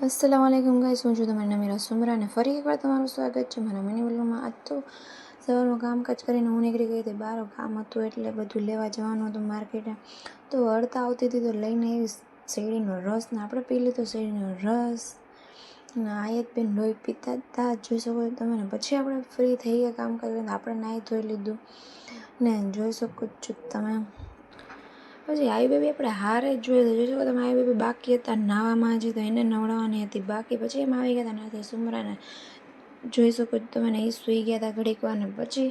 अस्सलामुअलैकुम गाइस, હું છું તમારી નમીરા સુમરા અને ફરી એકવાર તમારું સ્વાગત છે મારા મિની વ્લોગમાં। આજ તો સવારનું કામકાજ કરીને હું નીકળી ગઈ હતી બહાર, કામ હતું એટલે બધું લેવા જવાનું હતું માર્કેટે। તો હળતા આવતી હતી તો લઈને એવી શેરડીનો રસ ને આપણે પી લીધો શેરડીનો રસ ને આયત બેન લોહી પીતા હતા, જોઈ શકો છો તમે ને। પછી આપણે ફ્રી થઈ ગયા કામકાજ કરીને, આપણે નાહી ધોઈ લીધું ને જોઈ શકો છો તમે। પછી આઈ બેબી આપણે હારે જ જોઈ શકો તમે, આઈ બેબી બાકી હતા નાવામાં હજી, તો એને નવડાવવાની હતી બાકી। પછી એમ આવી ગયા હતા નાથી સુમરાને, જોઈ શકો છો તમે ને। એ સૂઈ ગયા હતા ઘડીક વાર ને પછી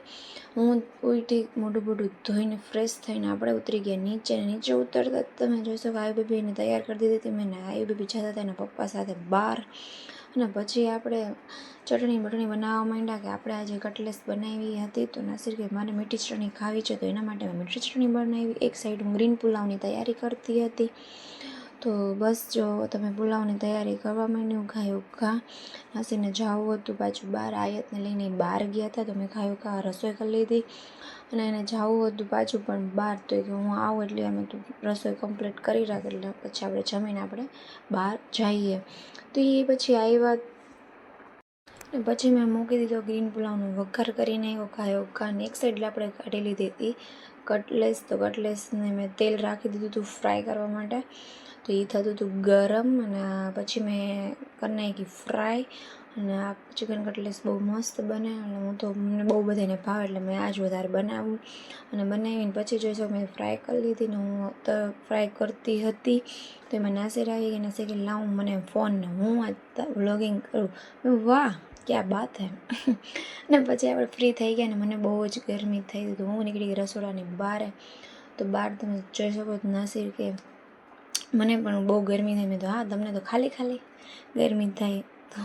હું ઉઠી, મોઢું બોઢું ધોઈને ફ્રેશ થઈને આપણે ઉતરી ગયા નીચે। નીચે ઉતરતા તમે જોઈ શકો આઈ બેબીને તૈયાર કરી દીધી હતી મેં। આઈ બેબી જતા હતા એના પપ્પા સાથે બહાર, અને પછી આપણે ચટણી બટણી બનાવવા માંડ્યા કે આપણે આજે કટલેસ બનાવી હતી। તો નાસિર કે મારે મીઠી ચટણી ખાવી છે, તો એના માટે મેં મીઠી ચટણી બનાવી। એક સાઈડ હું ગ્રીન પુલાવની તૈયારી કરતી હતી। તો બસ જો તમે પુલાવની તૈયારી કરવા માંડી, હું ખાયું ખા નાસિરને જવું હતું પાછું બહાર, આયતને લઈને બહાર ગયા હતા તો મેં ખાયું ખા રસોઈ કરી લીધી, અને એને જવું હતું પાછું પણ બહાર, તો કે હું આવું એટલે અમે તો રસોઈ કમ્પ્લીટ કરી રાખ, એટલે પછી આપણે જમીને આપણે બહાર જઈએ। તો એ પછી આવ્યા ને પછી મેં મૂકી દીધો ગ્રીન પુલાવનો વઘાર કરીને એવો ખાયો ખા। ને એક સાઈડ આપણે કાઢી લીધી હતી કટલેસ, તો કટલેસને મેં તેલ રાખી દીધું હતું ફ્રાય કરવા માટે, તો એ થતું હતું ગરમ, અને પછી મેં કરી નાખી ફ્રાય। અને આ ચિકન કટલેસ બહુ મસ્ત બને, અને હું તો મને બહુ બધાને ભાવે એટલે મેં આજ વધારે બનાવું, અને બનાવીને પછી જોઈ શકો મેં ફ્રાય કરી લીધી ને હું તો ફ્રાય કરતી હતી તો એમાં નાસિર આવી ગઈ। નાસિર કે લાવું મને ફોન ને હું આજ વ્લોગિંગ કરું, વાહ ક્યાં બાત હે। ને પછી આપણે ફ્રી થઈ ગયા ને મને બહુ જ ગરમી થઈ હતી, તો હું નીકળી ગઈ રસોડાની બહાર। તો બહાર તમે જોઈ શકો નાસિર કે મને પણ બહુ ગરમી થાય, મેં તો હા તમને તો ખાલી ગરમી થાય, તો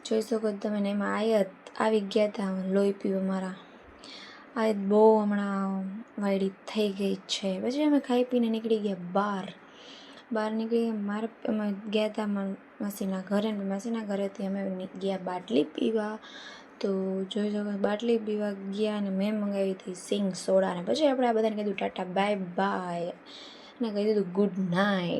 જોઈ શકો તમે ને। એમાં આયત આવી ગયા હતા લોહી પીવા મારા, આયત બહુ હમણાં વાયડી થઈ ગઈ છે। પછી અમે ખાઈ પીને નીકળી ગયા બહાર નીકળી મારે અમે ગયા હતા માસીના ઘરે, માસીના ઘરેથી અમે ગયા બાટલી પીવા। તો જોઈ શકો બાટલી પીવા ગયા અને મેં મંગાવી હતી સિંગ સોડા, ને પછી આપણે આ બધાને કીધું ટાટા બાય બાય ને કહી દીધું ગુડ નાઇટ।